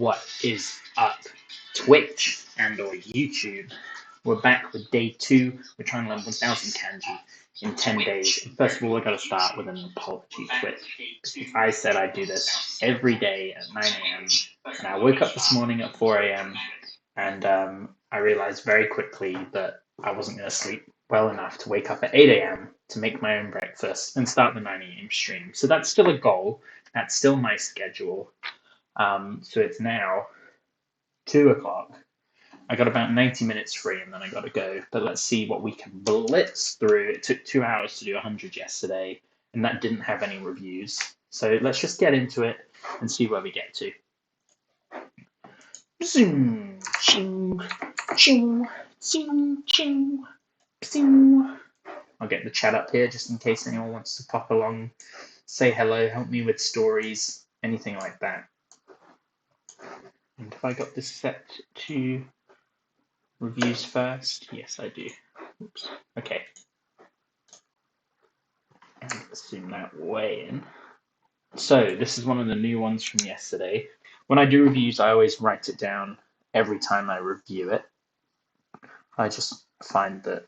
What is up, Twitch and or YouTube? We're back with day 2. We're trying to learn 1000 kanji in 10 days. And first of all, I got to start with an apology, Twitch. Because I said I'd do this every day at 9 a.m. And I woke up this morning at 4 a.m. And I realized very quickly that I wasn't going to sleep well enough to wake up at 8 a.m. to make my own breakfast and start the 9 a.m. stream. So that's still a goal. That's still my schedule. So it's now 2 o'clock. I got about 90 minutes free and then I got to go. But let's see what we can blitz through. It took 2 hours to do 100 yesterday, and that didn't have any reviews. So let's just get into it and see where we get to. Zoom, ching, ching, ching, ching, ching. I'll get the chat up here just in case anyone wants to pop along, say hello, help me with stories, anything like that. And have I got this set to reviews first? Yes, I do. Oops. Okay. And let's zoom that way in. So this is one of the new ones from yesterday. When I do reviews, I always write it down every time I review it. I just find that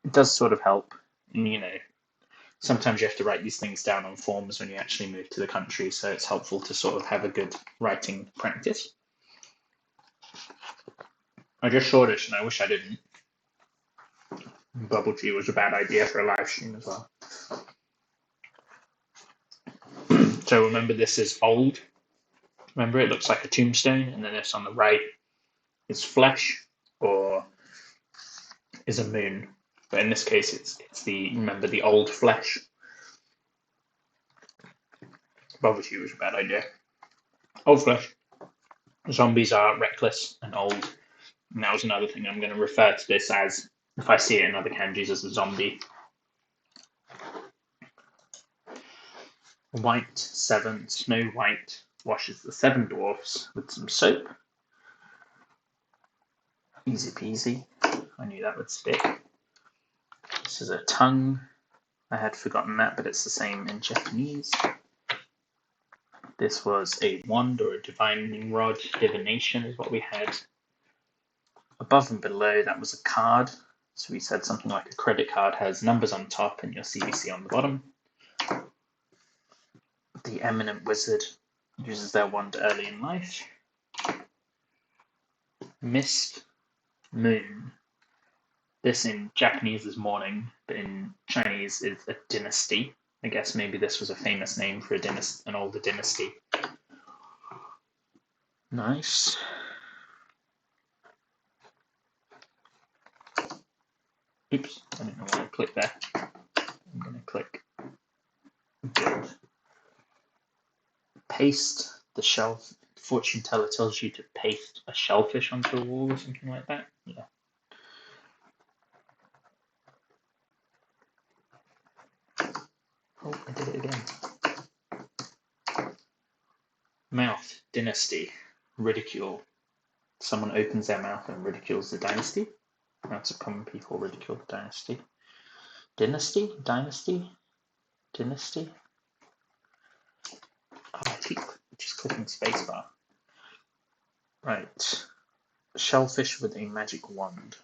it does sort of help. And, you know, sometimes you have to write these things down on forms when you actually move to the country, so it's helpful to sort of have a good writing practice. I just saw this and I wish I didn't. Bubble tea was a bad idea for a live stream as well. So remember, this is old. Remember, it looks like a tombstone, and then this on the right is flesh or is a moon. But in this case, it's the, remember, the old flesh. Bubble tea was a bad idea. Old flesh. Zombies are reckless and old. And that was another thing. I'm going to refer to this as, if I see it in other kanjis, as a zombie. White 7, Snow White washes the 7 dwarfs with some soap. Easy peasy. I knew that would stick. This is a tongue. I had forgotten that, but it's the same in Japanese. This was a wand or a divining rod. Divination is what we had. Above and below, that was a card. So we said something like a credit card has numbers on top and your CVC on the bottom. The eminent wizard uses their wand early in life. Mist, moon. This in Japanese is morning, but in Chinese is a dynasty. I guess maybe this was a famous name for an older dynasty. Nice. Oops, I don't know why I clicked there. I'm going to click build. Paste the shelf. Fortune teller tells you to paste a shellfish onto a wall or something like that. Yeah. Oh, I did it again. Mouth, dynasty, ridicule. Someone opens their mouth and ridicules the dynasty. That's a common people ridicule the dynasty. Dynasty? Dynasty? Dynasty? Oh, I keep just clicking spacebar. Right. Shellfish with a magic wand.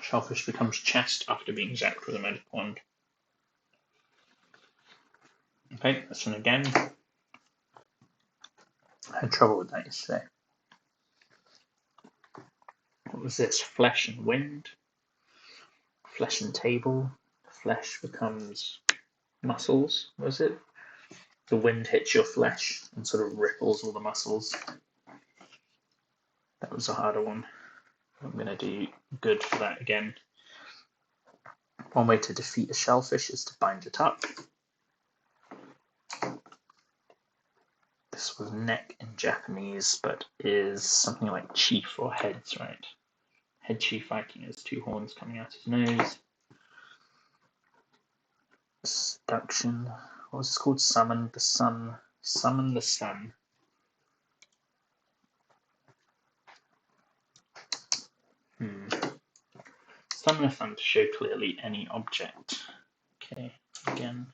Shellfish becomes chest after being zapped with a magic wand. Okay, this one again. I had trouble with that yesterday. What was this? Flesh and wind. Flesh and table. Flesh becomes muscles, was it? The wind hits your flesh and sort of ripples all the muscles. That was a harder one. I'm going to do good for that again. One way to defeat a shellfish is to bind it up. This was neck in Japanese, but is something like chief or heads, right? Head chief Viking has 2 horns coming out his nose. Seduction. What was this called? Summon the sun. Summon the sun. Summon the sun to show clearly any object. Okay, again.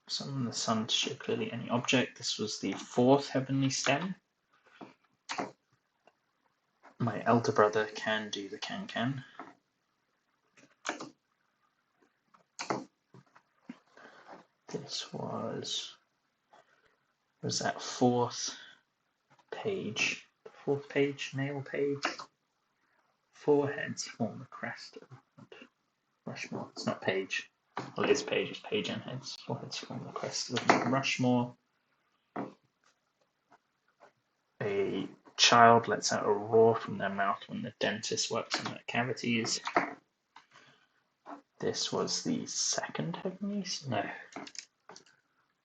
Summon the sun to show clearly any object. This was the fourth heavenly stem. My elder brother can do the can. This was that fourth page. The fourth page, nail page. 4 heads form the crest of Rushmore. It's not page. Well, it is page. It's page and heads. 4 heads form the crest of Rushmore. A child lets out a roar from their mouth when the dentist works on their cavities. This was the second heavenly stem. No.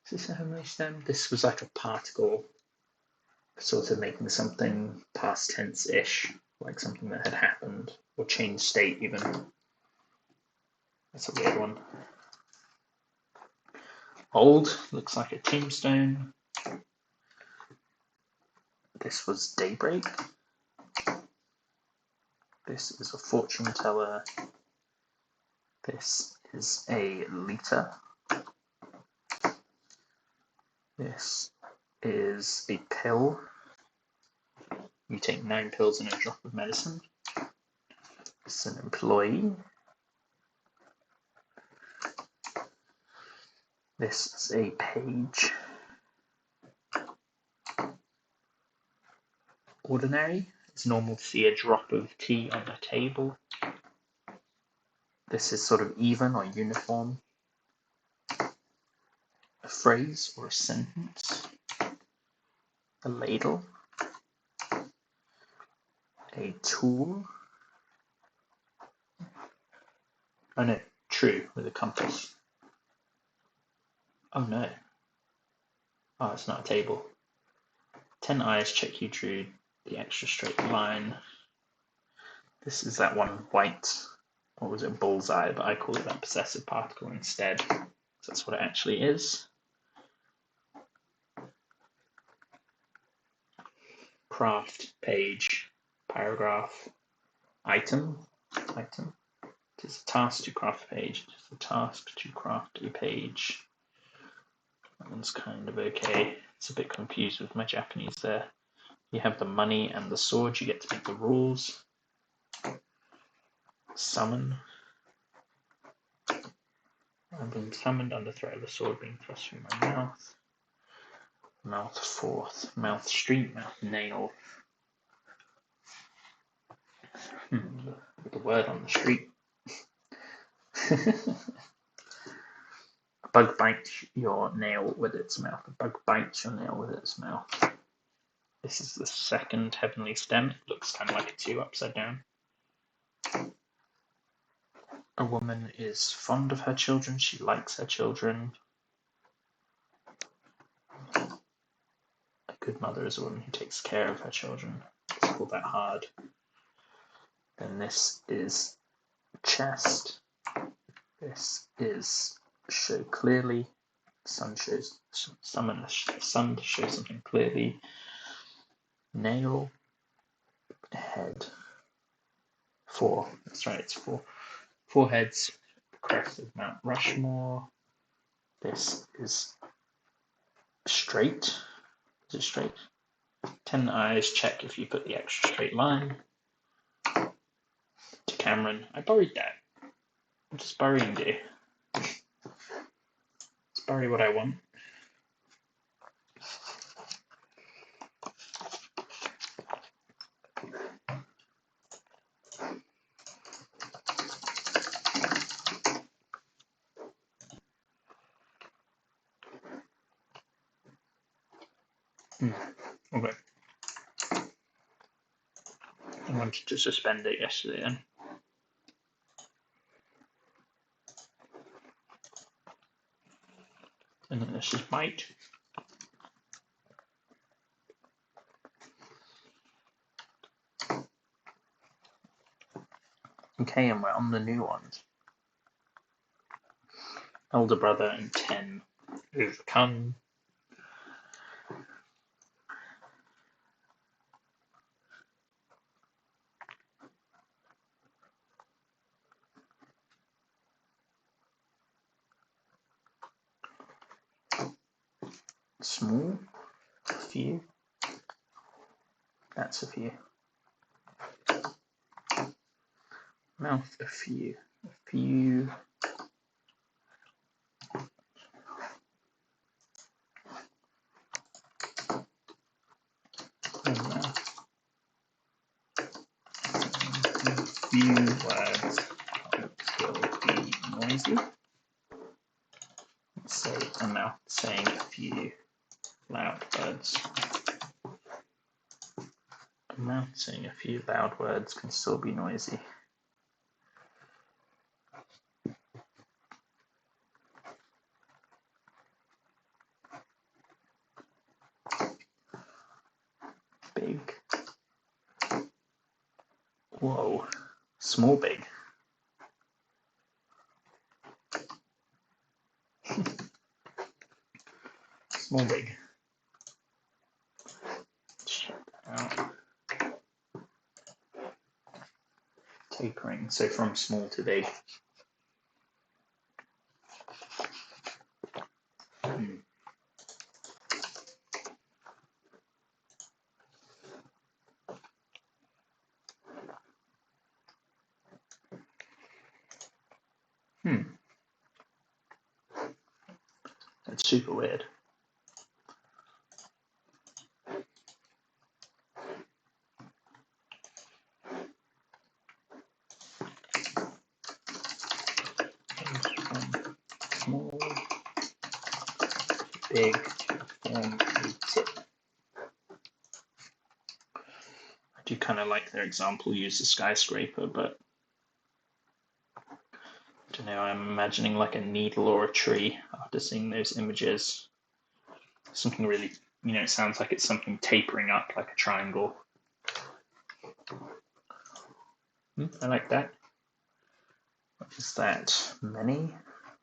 Is this a heavenly stem? This was like a particle, sort of making something past tense-ish, like something that had happened, or changed state even. That's a weird one. Old, looks like a tombstone. This was daybreak. This is a fortune teller. This is a liter. This is a pill. You take 9 pills and a drop of medicine. This is an employee. This is a page. Ordinary. It's normal to see a drop of tea on the table. This is sort of even or uniform. A phrase or a sentence. A ladle. A tool. Oh no, true, with a compass. Oh no. Oh, it's not a table. 10 eyes check you drew the extra straight line. This is that one white, or was it bullseye, but I call it that possessive particle instead. That's what it actually is. Craft, page, paragraph, item. It is a task to craft a page. It is a task to craft a page. That one's kind of okay. It's a bit confused with my Japanese there. You have the money and the sword. You get to make the rules. Summon. I've been summoned under threat of the sword being thrust through my mouth. Mouth fourth. Mouth street. Mouth nail. With the word on the street. A bug bites your nail with its mouth. A bug bites your nail with its mouth. This is the second heavenly stem. It looks kind of like a 2 upside down. A woman is fond of her children. She likes her children. A good mother is a woman who takes care of her children. Let's call that hard. Then this is chest. This is show clearly. Sun shows, summon the sun to show something clearly. Nail. Head. 4. That's right, it's 4. 4 heads. Crest of Mount Rushmore. This is straight. Is it straight? 10 eyes. Check if you put the extra straight line. To Cameron. I buried that. What does burying do? Let's bury what I want. Okay. I wanted to suspend it yesterday then. And then this is bite. Okay, and we're on the new ones. elder brother and 10 overcome. Small, a few. That's a few. Mouth, a few. A few. Mouth. A few words will be noisy. Let's say a mouth saying a few loud words. A mouth saying a few loud words can still be noisy. Big. Whoa. Small, big. Small, big. Check that out. Tapering, so from small to big. That's super weird. Small, big, form a tip. I do kind of like their example, use a skyscraper, but I don't know, I'm imagining like a needle or a tree after seeing those images. Something really, it sounds like it's something tapering up like a triangle. I like that. What is that? Many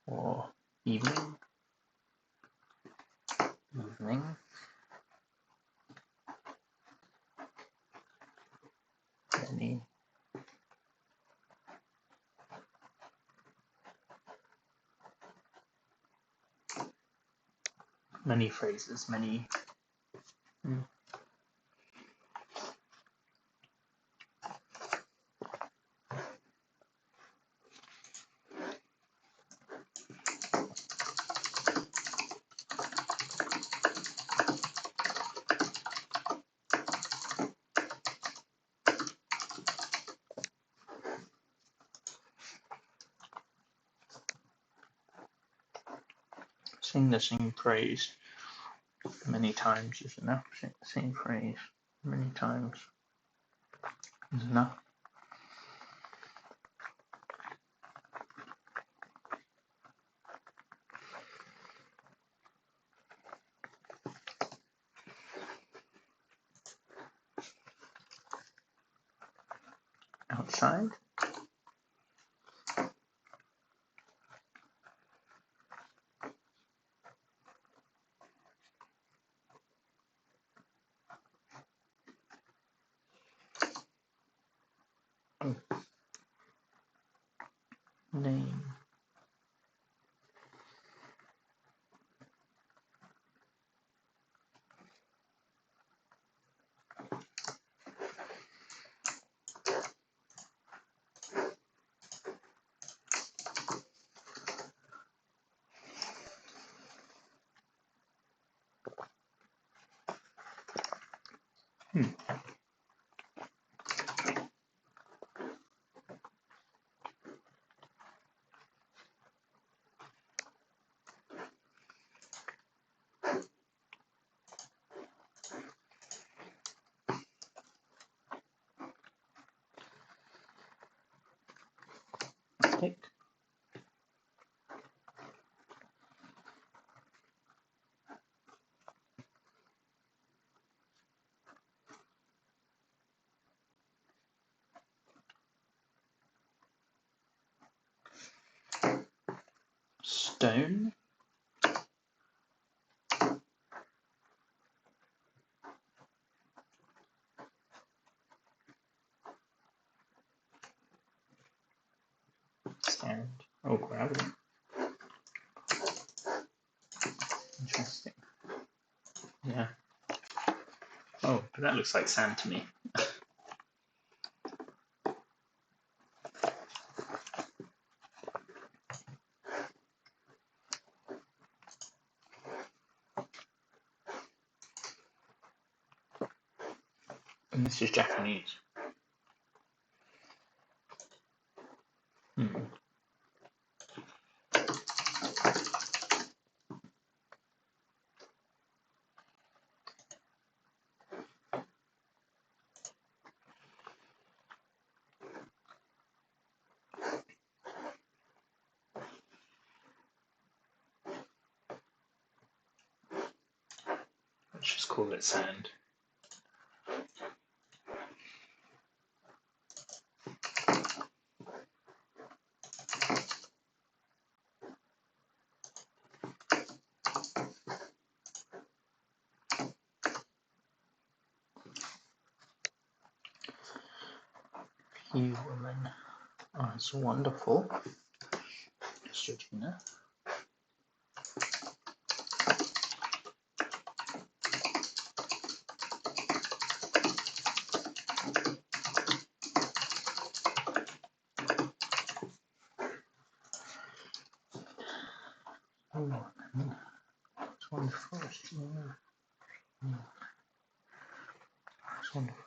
or evening? Evening. Many. Many phrases, many. Sing the same phrase many times is enough. Sing the same phrase many times is enough. Outside. Name. Stick. stone. Sand. Oh, gravel. Interesting. Yeah. Oh, but that looks like sand to me. And this is Japanese. Let's just call it sand. You woman. Oh, it's wonderful. Georgina. Oh, it's wonderful. It's wonderful.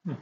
Hmm.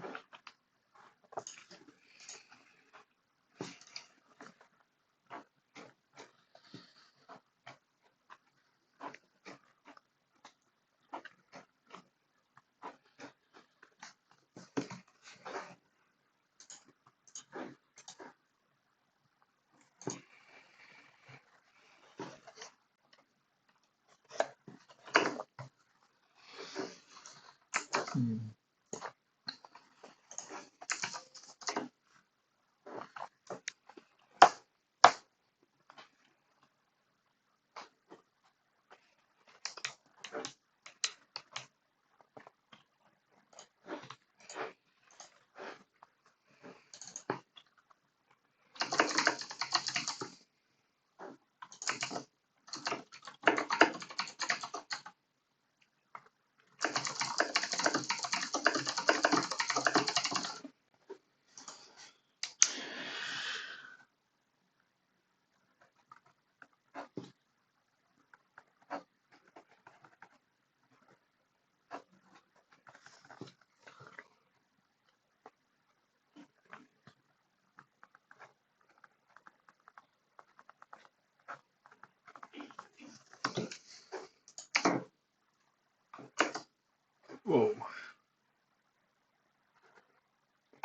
Whoa.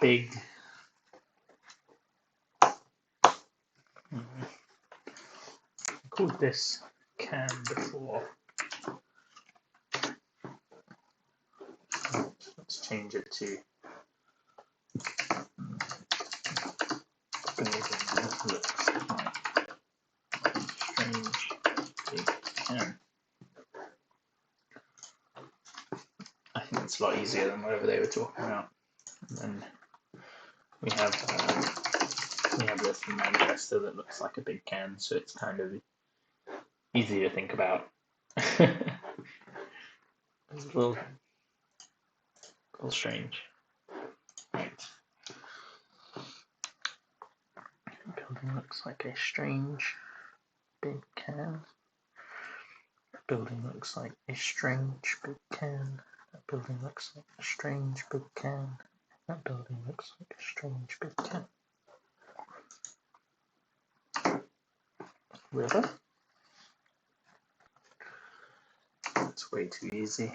Big. I called this can before. Let's change it to building looks like strange big can. I think it's a lot easier than whatever they were talking about. And then we have this from Manchester that looks like a big can, so it's kind of easy to think about. It's a little strange. Right. Building looks like a strange big can. That building looks like a strange big can. That building looks like a strange big can. That building looks like a strange big can. River. That's way too easy.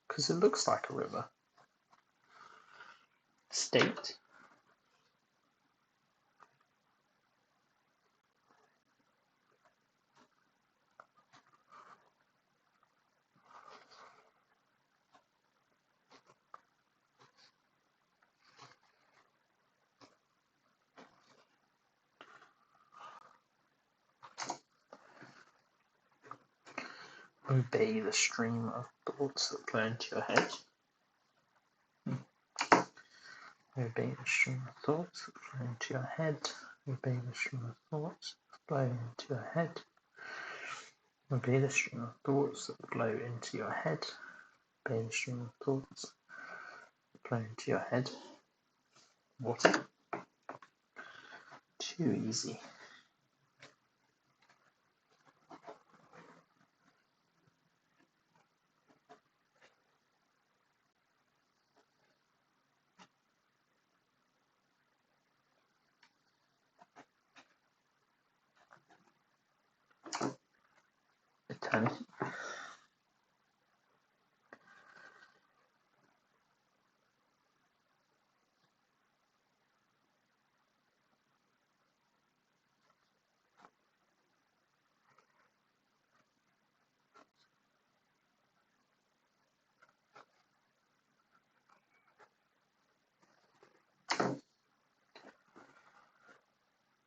Because it looks like a river. State. Obey the stream of thoughts that flow into your head. Obey the stream of thoughts that flow into your head. Obey the stream of thoughts that flow into your head. Obey the stream of thoughts that flow into your head. Obey the stream of thoughts that flow into your head. Water. Too easy. Eternity.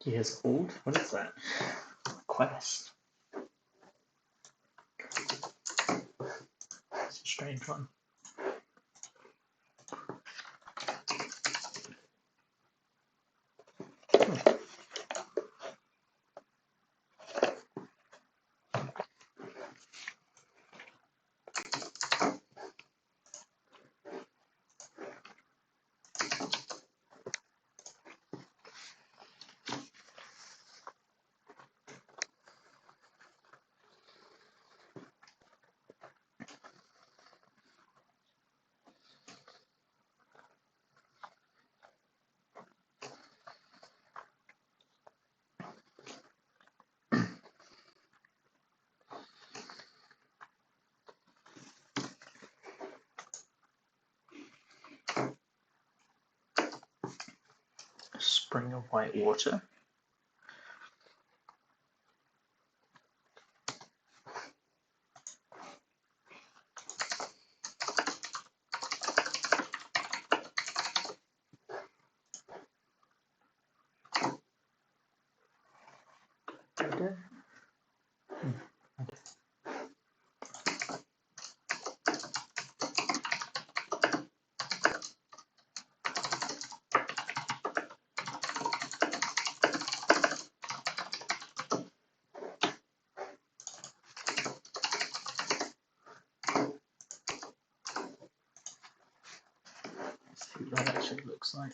Years old? What is that? Quest. It's a strange one. spring of white water. See what that actually looks like.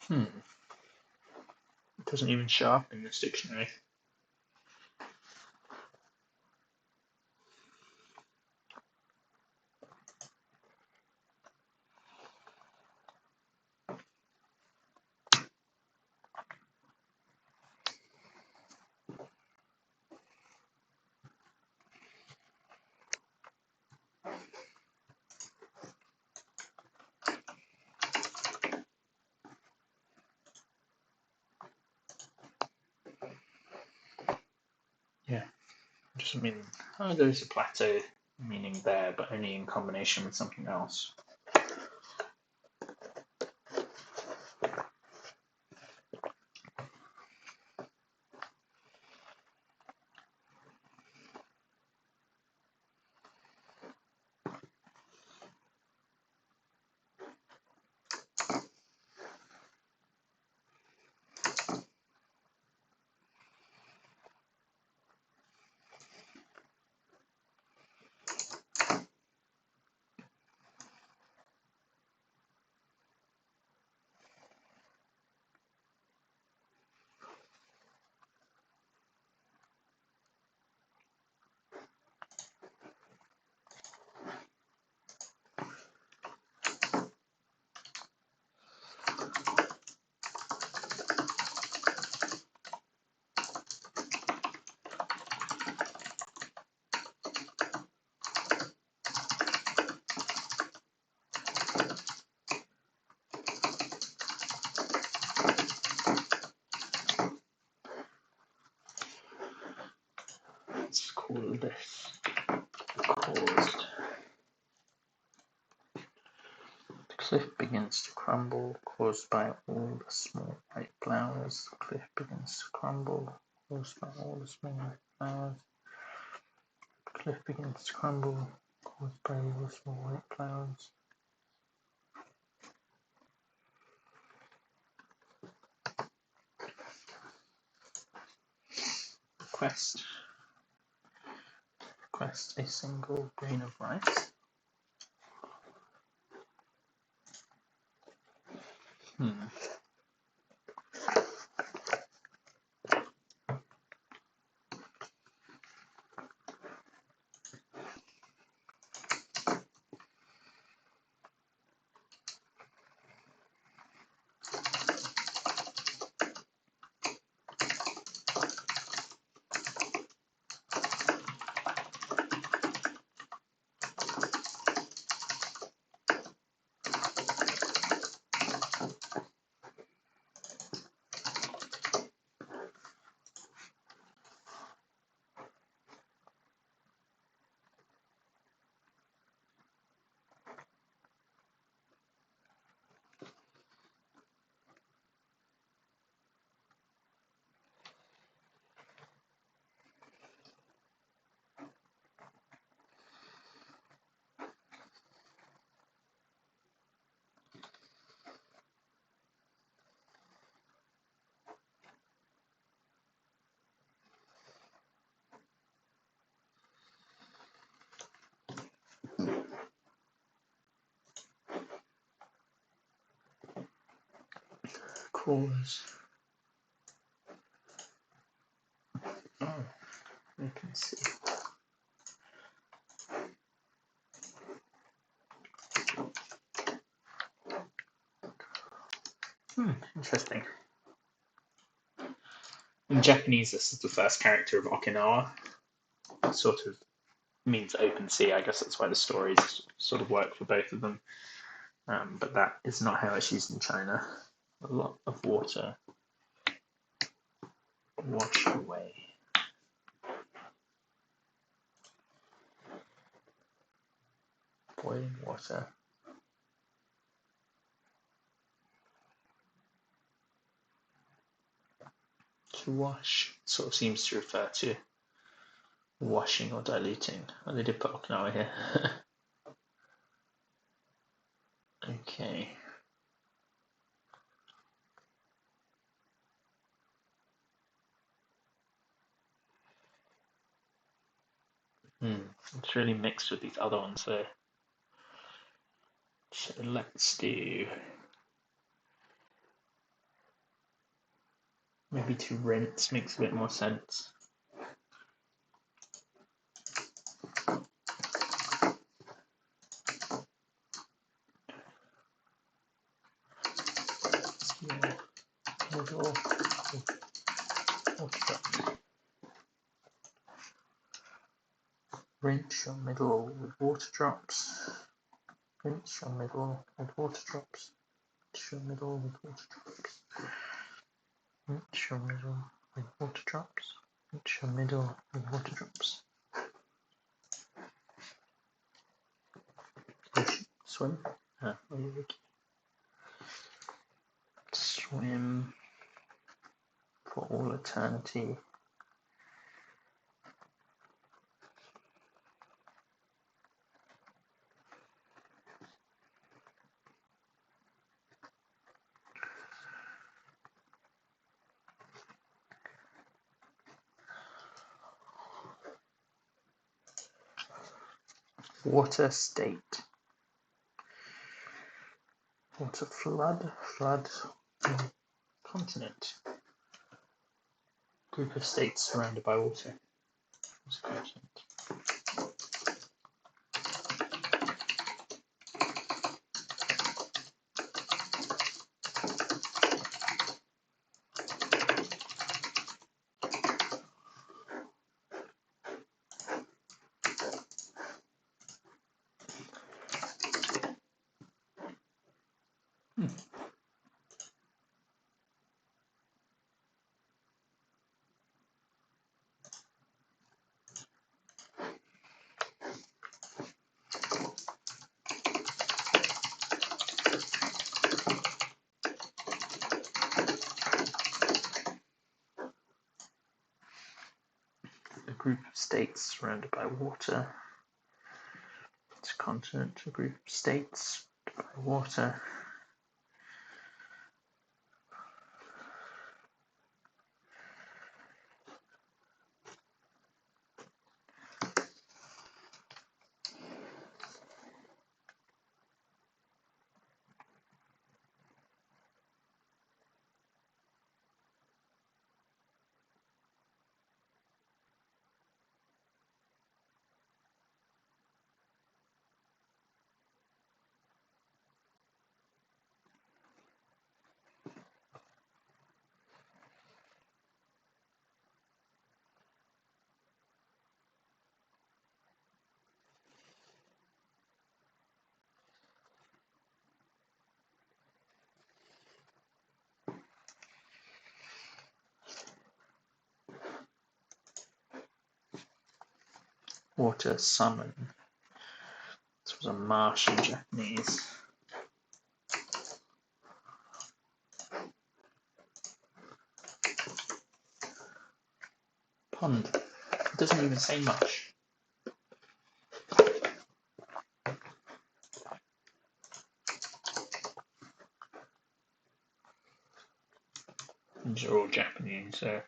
It doesn't even show up in this dictionary. Yeah, just meaning, oh, there's a plateau meaning there, but only in combination with something else. Let's call this caused. The cliff begins to crumble, caused by all the small white flowers. The cliff begins to crumble, caused by all the small white flowers. The cliff begins to crumble, caused by all the small white flowers. Request a single grain of rice. Cause. Oh, we can see. Interesting. In Japanese, this is the first character of Okinawa. It sort of means open sea. I guess that's why the stories sort of work for both of them. But that is not how it's used in China. A lot of water washed away. Boiling water. To wash sort of seems to refer to washing or diluting. Oh, they did put Okinawa here. Okay. It's really mixed with these other ones though. So let's do maybe to rinse makes a bit more sense. Middle rinse your middle with water drops. Rinse your middle with water drops. Rinse your middle with water drops. Rinse your middle with water drops. Rinse your middle with water drops. Swim. Swim for all eternity. Water state. Water flood. Flood. Continent. Group of states surrounded by water. It's a continent. A group of states surrounded by water. It's a continent. A group of states surrounded by water. Water summon. This was a marsh in Japanese. Pond. It doesn't even say much. These are all Japanese, so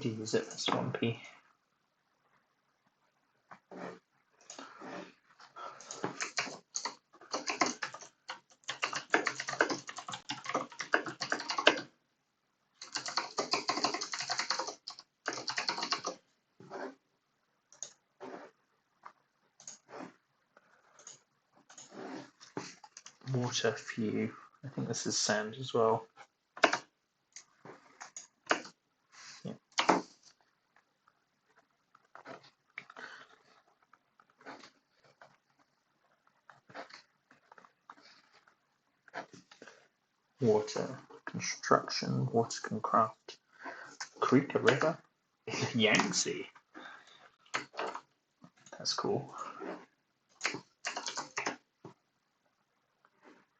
to use it for swampy. Water few. I think this is sand as well. Yeah. Water construction. Water can craft creek, a river. Yangtze. That's cool.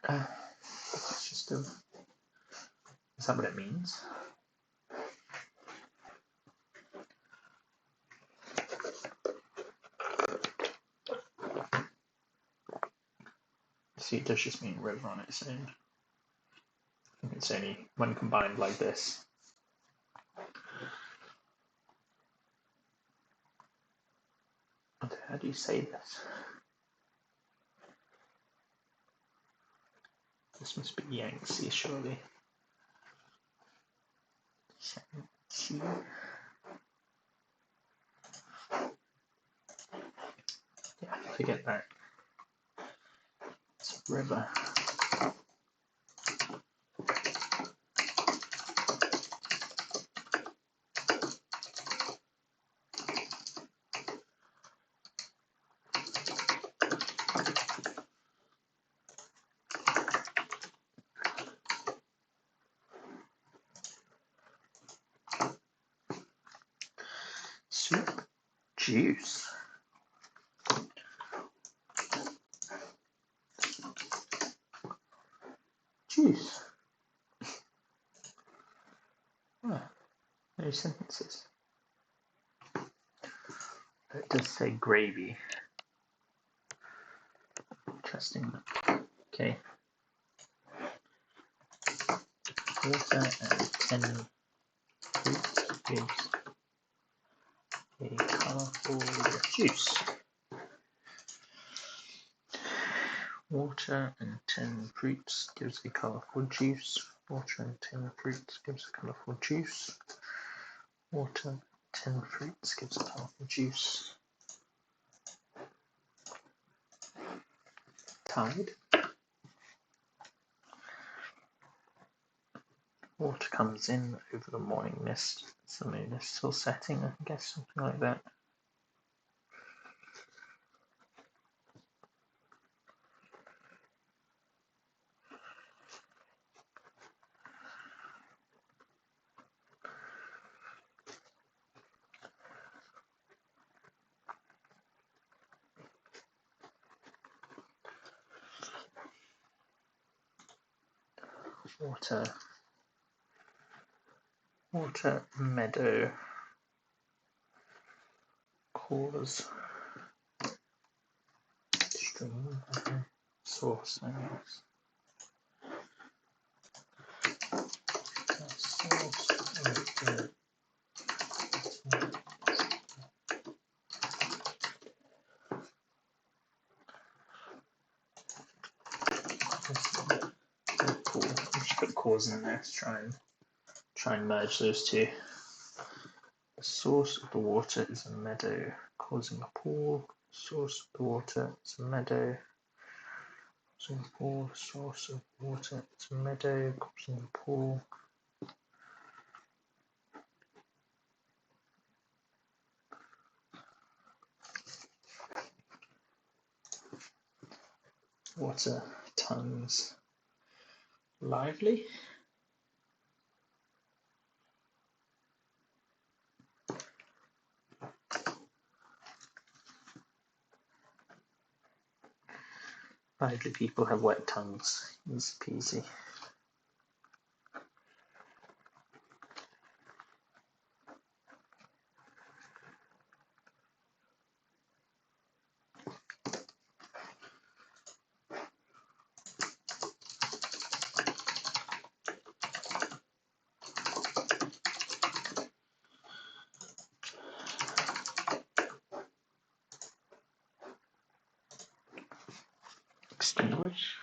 It's just a. Is that what it means? See, it does just mean river on its own. I think it's only when combined like this. Okay, how do you say this? This must be Yangtze, surely. Yangtze. Yeah, forget that. It's a river. Soup. Juice. Juice. Oh, no sentences. It does say gravy. Interesting. Okay. Water and 10 fruits gives a colourful juice. Water and 10 fruits gives a colourful juice. Water and 10 fruits gives a colourful juice. Water, 10 fruits gives a colourful juice. Tide. Water comes in over the morning mist. The moon is still setting, I guess, something like that. Water, meadow, cause, stream, source, I guess. Source, cool. I should put cause in there to try and merge those two. The source of the water is a meadow, causing a pool. The source of the water is a meadow, causing a pool. The source of water is a meadow, causing a pool. Water, tongues, lively. Lively people have wet tongues. Easy peasy. Distinguish.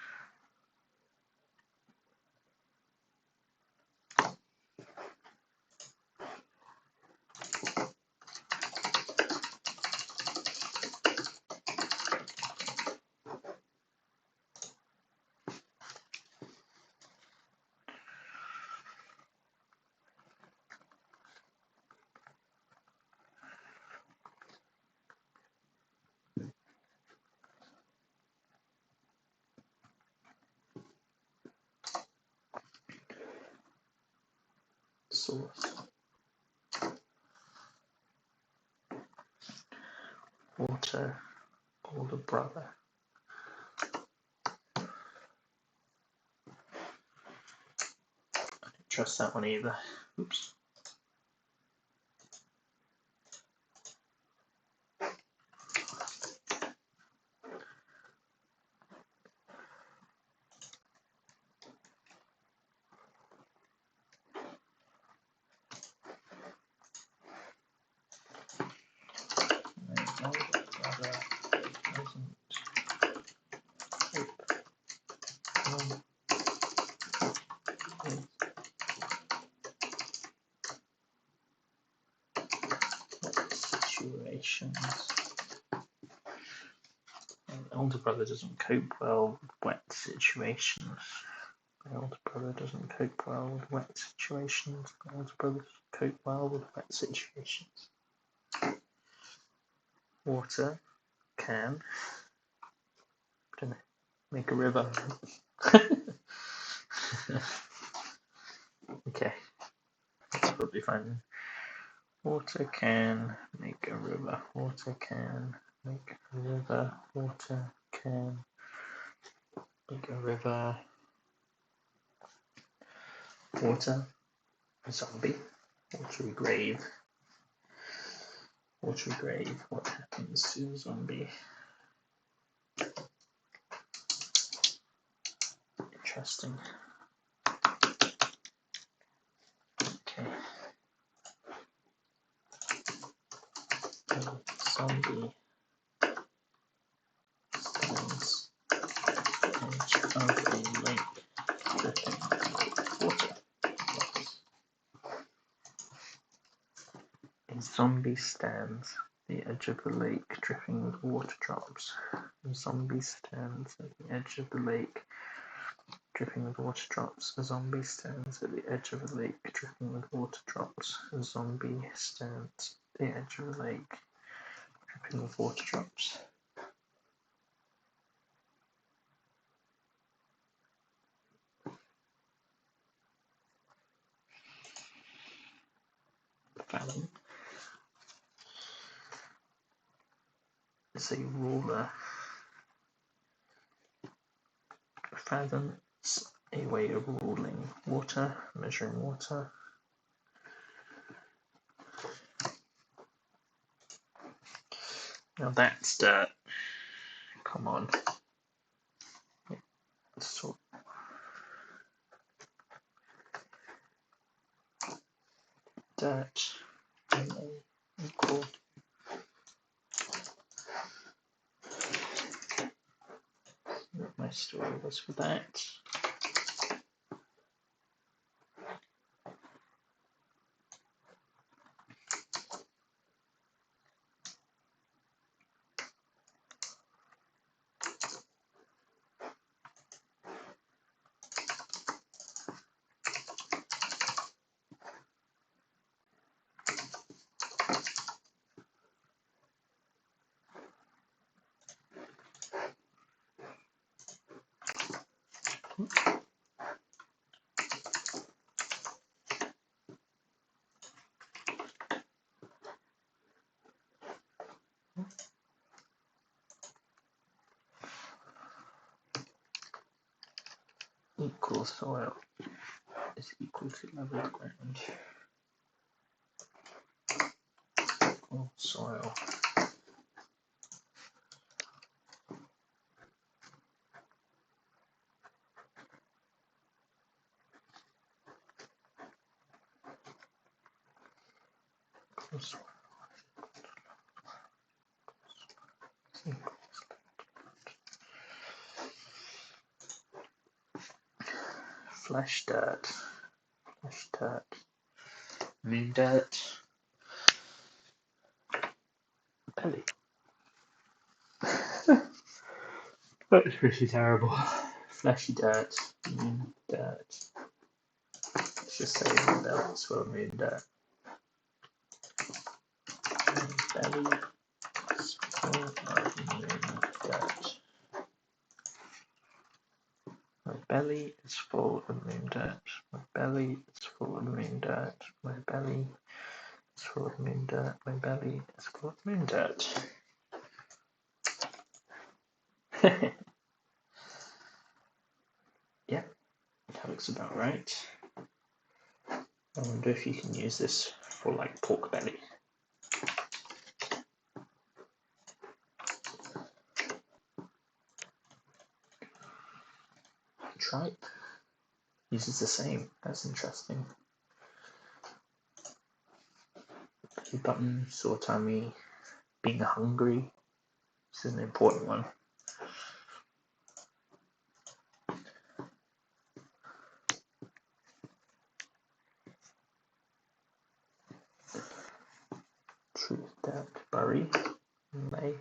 Source. Water, older brother. I don't trust that one either. Oops. Situations. The older brother doesn't cope well with wet situations. The older brother doesn't cope well with wet situations. The older brother doesn't cope well with wet situations. Water can, I don't know, make a river. Okay, that's probably fine. Water can make a river. Water can make a river. Water can make a river. Water, a zombie. Watery grave. Watery grave. What happens to a zombie? Interesting. Okay. Zombie stands edge of a lake dripping with water. A zombie stands at the edge of the lake dripping with water drops. A zombie stands at the edge of the lake dripping with water drops. A zombie stands at the edge of a lake dripping with water drops. A zombie stands at the edge of a lake dripping with water drops. Fathom is a ruler. Fathom is a way of ruling water, measuring water. Now that's dirt. Come on. So dirt equal what my story was for that. Equal soil is equal to level ground. Equal soil. Equal soil. flesh dirt, moon dirt, belly. That's really terrible. Fleshy dirt, moon dirt. Let's just say the belly's full of moon dirt. Belly is full of moon dirt. My belly is full of moon dirt. My belly is full of moon dirt. My belly is full of moon dirt. My belly is full of moon dirt. Yeah, that looks about right. I wonder if you can use this for like pork belly. Tripe uses the same. That's interesting. Belly button, sore tummy, being hungry. This is an important one. Truth, doubt, bury, lay.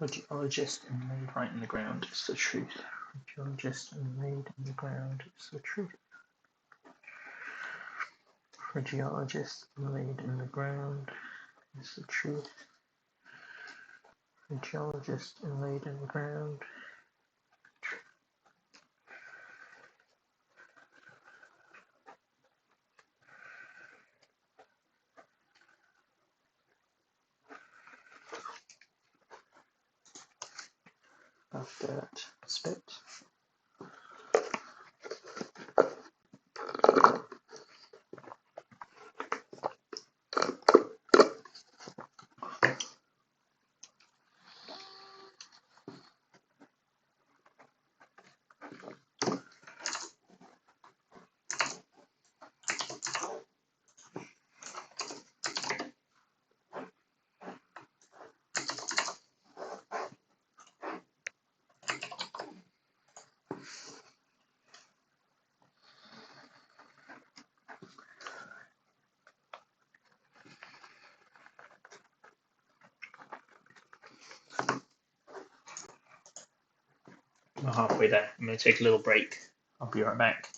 Radiologist and laid right in the ground is the truth. Radiologist and laid in the ground is the truth. Radiologist and laid in the ground is the truth. Radiologist and laid in the ground. Of dirt, spit. We're halfway there. I'm going to take a little break. I'll be right back.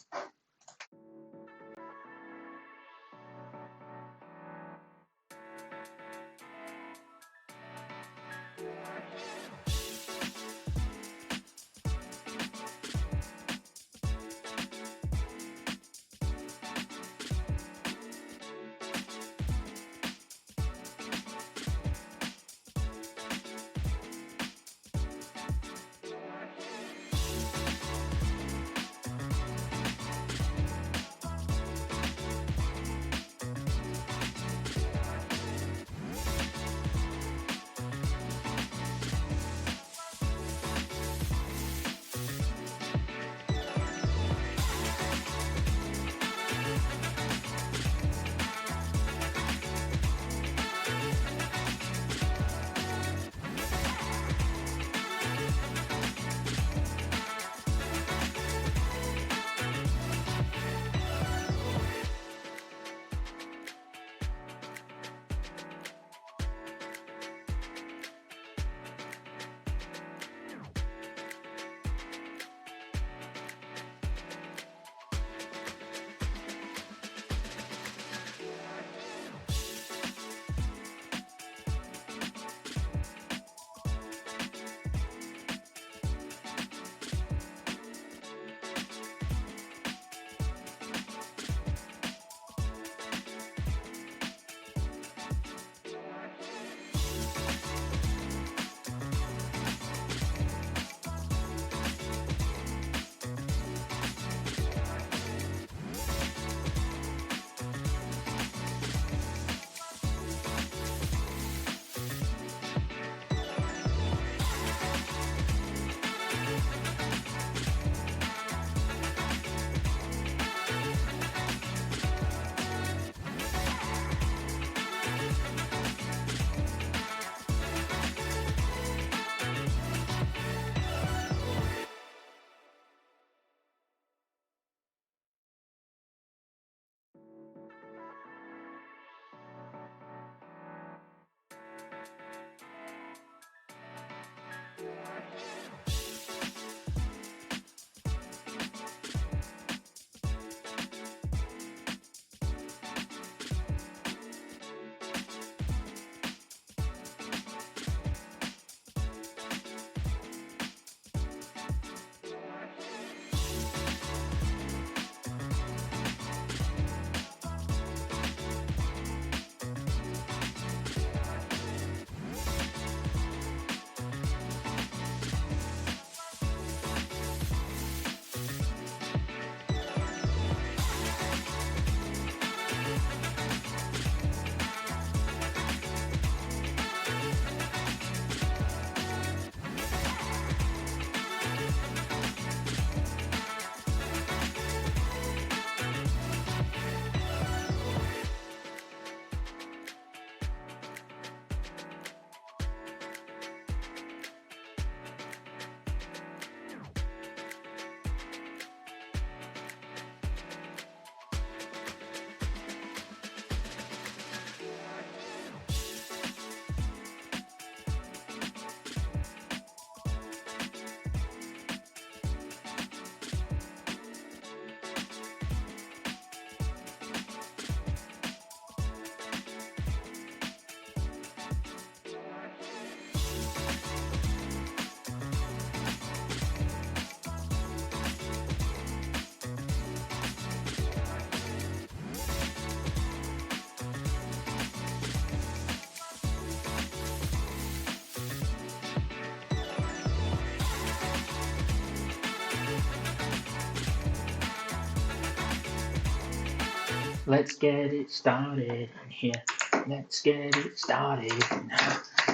Let's get it started in here. Let's get it started.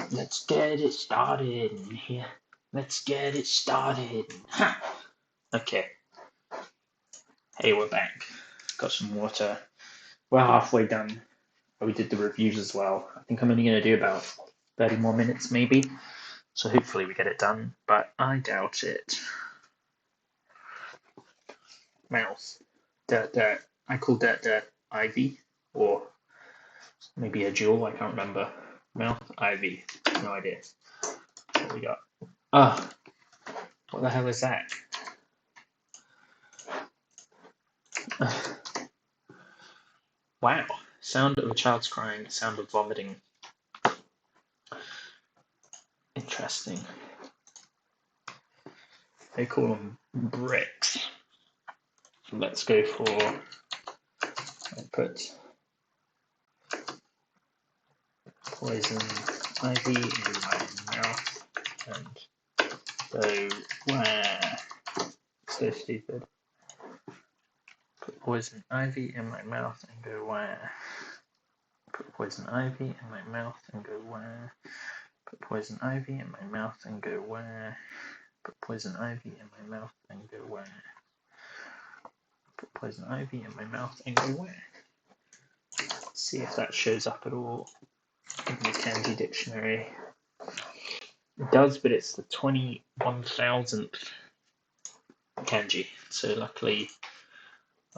Let's get it started in here. Let's get it started. Okay. Hey, we're back. Got some water. We're halfway done. We did the reviews as well. I think I'm only going to do about 30 more minutes maybe. So hopefully we get it done, but I doubt it. Mouse. Dirt, dirt. I call dirt, dirt Ivy. Or maybe a jewel, I can't remember. Mouth, Ivy. No idea. What we got? Ah, what the hell is that? Wow. Sound of a child's crying, sound of vomiting. Interesting. They call them bricks. So let's go for, I put poison ivy in my mouth and go where? So stupid. Put poison ivy in my mouth and go where? Put poison ivy in my mouth and go where? Put poison ivy in my mouth and go where? Put poison ivy in my mouth and go where? Put poison ivy in my mouth and go where? Let's see if that shows up at all in the kanji dictionary. It does, but it's the 21,000th kanji, so luckily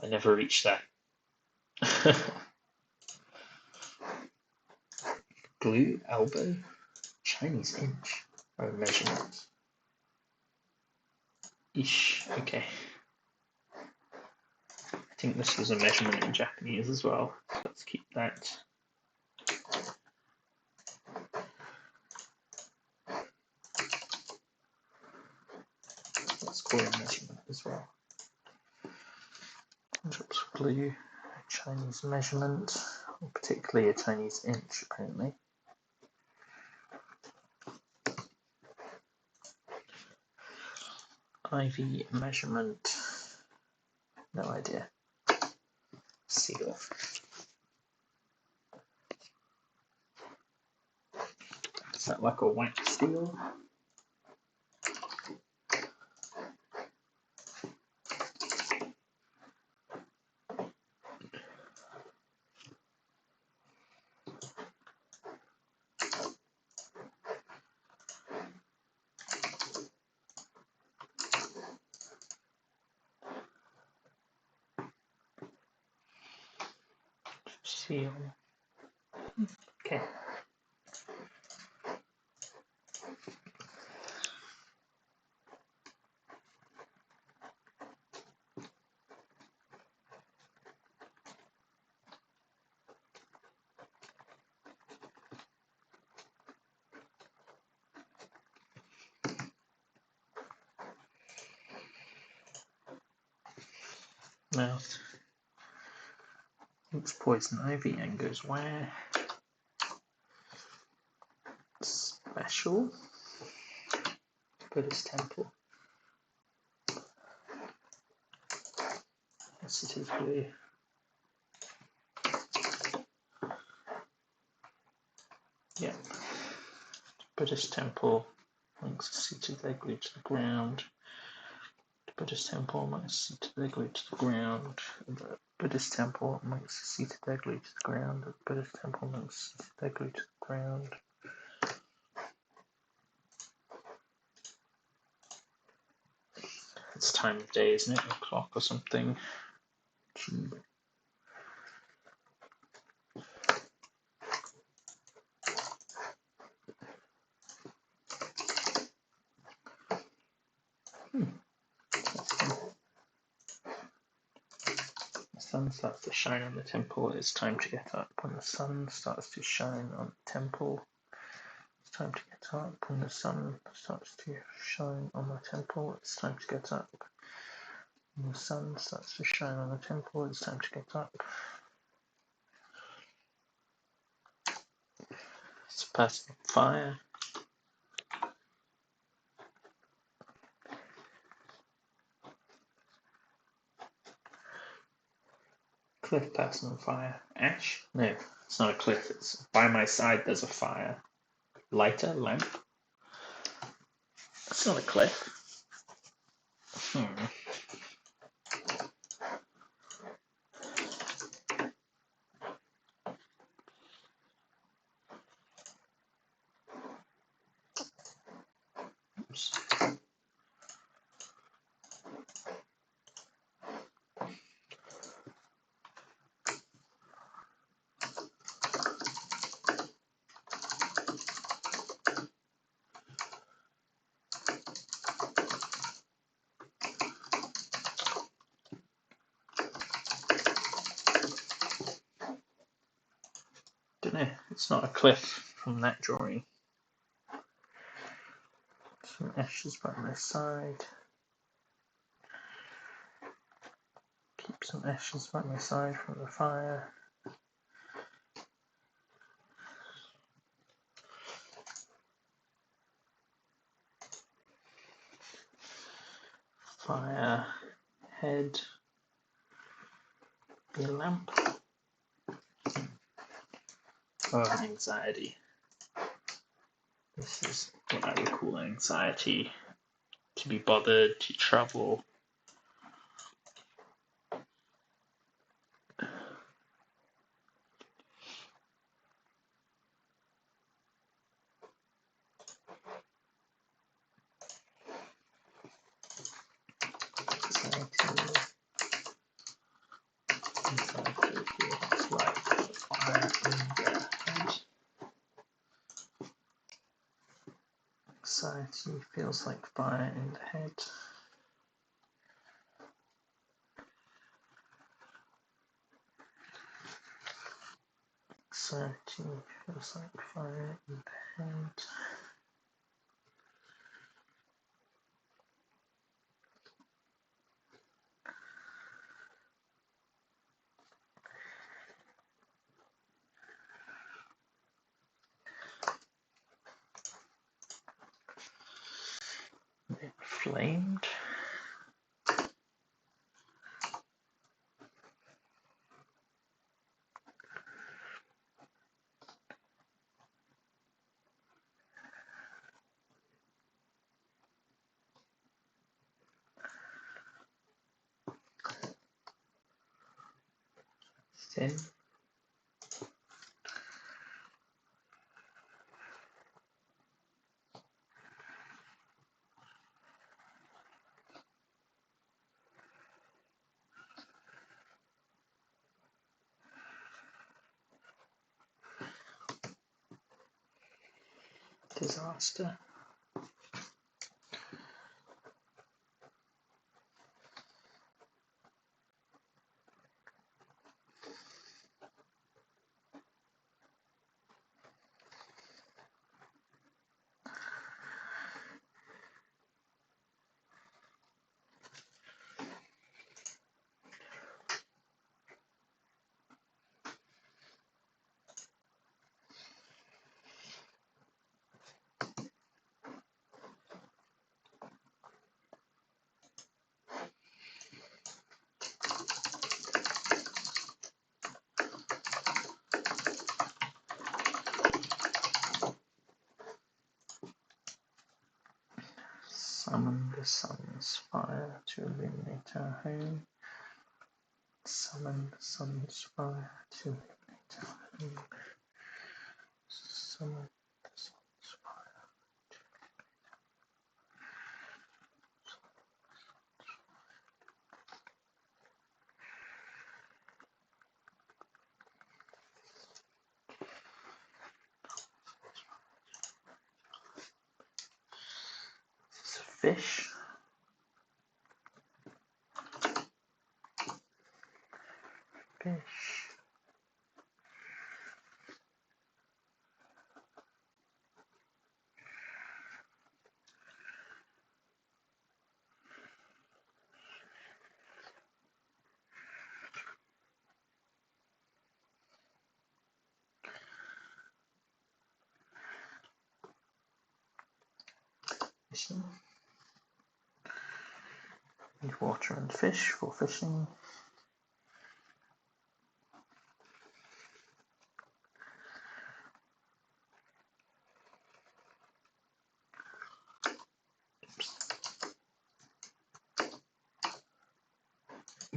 I never reached that. Glue, elbow, Chinese inch, measurement. Ish, okay. I think this was a measurement in Japanese as well. Let's keep that. Let's call it a measurement as well. Drops of glue, Chinese measurement, or particularly a Chinese inch apparently. Ivy measurement, no idea. Seal. Is that like a white steel? Seal. Okay. Mouth. Looks poison ivy and goes where? Special. Buddhist temple. Sensitive glue. Yeah. Buddhist temple. Monks are seated, their glued to the ground. The Buddhist temple, monks are seated, their glued to the ground. The Buddhist temple, monks are seated, their glued to the ground. The Buddhist temple, monks are seated, their glued to the ground. It's time of day, isn't it? A clock or something. The sun starts to shine on the temple. It's time to get up. When the sun starts to shine on the temple, it's time to get up. When the sun starts to shine on the temple, it's time to get up. When the sun starts to shine on the temple, it's time to get up. It's a person on fire. cliff, person on fire. Ash? No, it's not a cliff. It's by my side there's a fire. Lighter? Lamp? It's not a cliff. Oops. Don't know. It's not a cliff from that drawing. Some ashes by my side. Keep some ashes by my side from the fire. Fire, head, a lamp. Oh, anxiety. This is what I would call anxiety. To be bothered, to trouble. Anxiety feels like fire in the head. Anxiety feels like fire in the head. Inflamed. Thin. Disaster. Summon the sun's fire to illuminate our home. Summon the sun's fire to illuminate our home. Summon the sun's fire to This is a fish. Fish. Fishing. Need water and fish for fishing.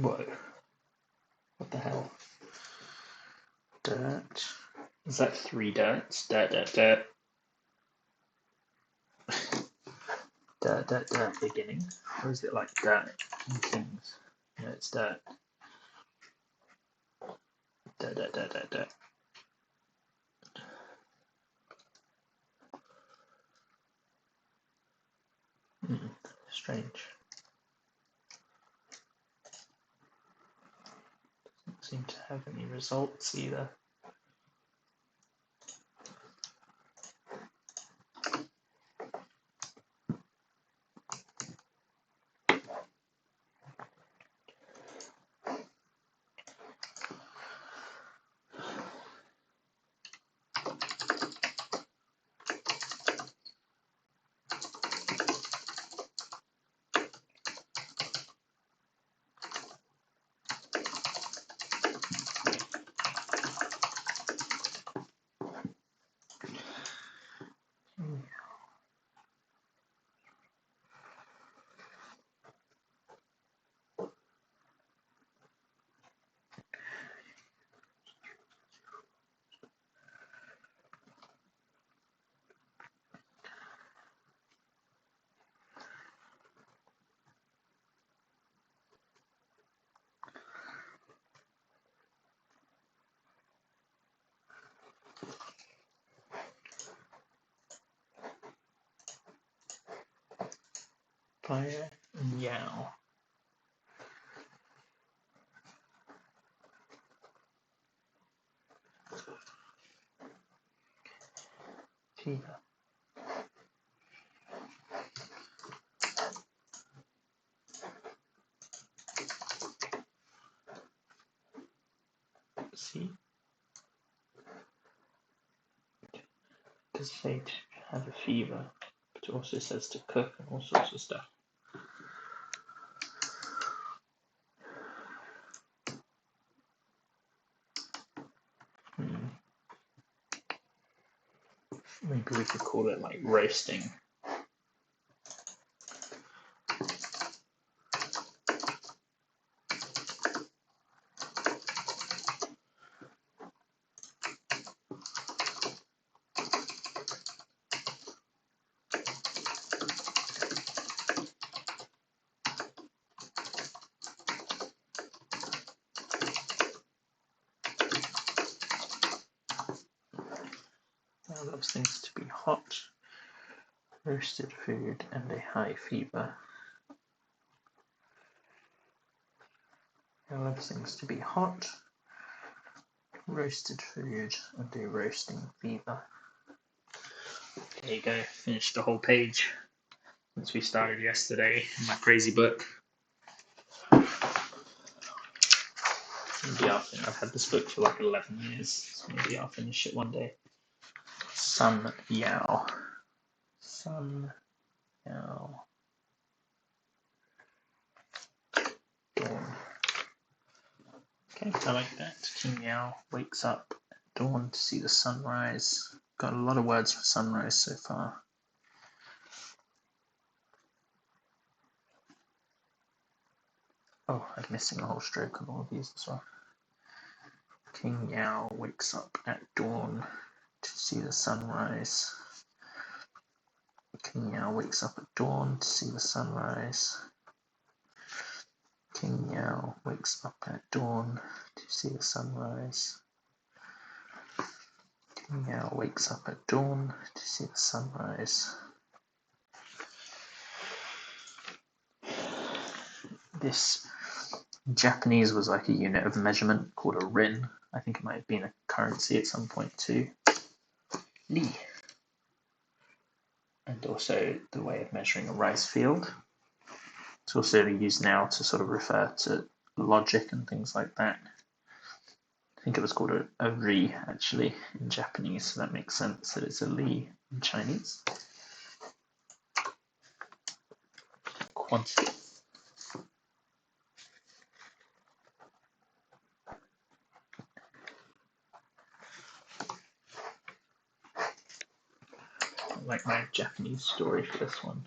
Whoa. What the hell? Dirt. Is that 3 dirts? Dirt, dirt, dirt. Dirt, dirt, dirt, beginning. Or is it like dirt and kings? No, it's dirt. Dirt, dirt, dirt, dirt, dirt. Strange. Doesn't seem to have any results either. Fire and Yao. Fever. See? It does say to have a fever, but it also says to cook and all sorts of stuff. Maybe we could call it like roasting. Loves things to be hot, roasted food, and a high fever. Loves things to be hot, roasted food, and a roasting fever. There you go, finished the whole page since we started yesterday in my crazy book. Maybe I've had this book for like 11 years, so maybe I'll finish it one day. Sun Yao. Sun Yao. Dawn. Okay, I like that. King Yao wakes up at dawn to see the sunrise. Got a lot of words for sunrise so far. Oh, I'm missing a whole stroke on all of these as well. King Yao wakes up at dawn to see the sunrise. King Yao wakes up at dawn to see the sunrise. King Yao wakes up at dawn to see the sunrise. King Yao wakes up at dawn to see the sunrise. This in Japanese was like a unit of measurement called a rin. I think it might have been a currency at some point too. Li. And also the way of measuring a rice field. It's also used now to sort of refer to logic and things like that. I think it was called a ri actually in Japanese, so that makes sense that it's a li in Chinese. Quantity. I like my Japanese story for this one.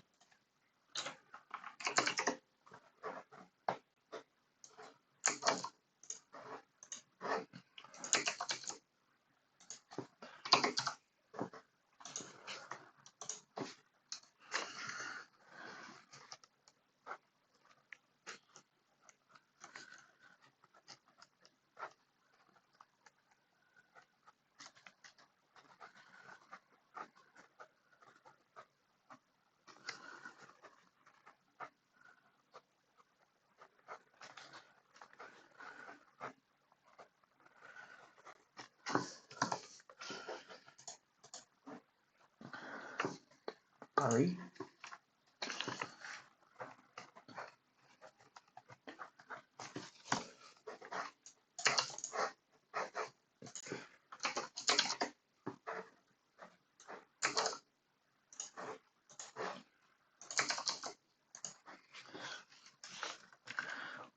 bury.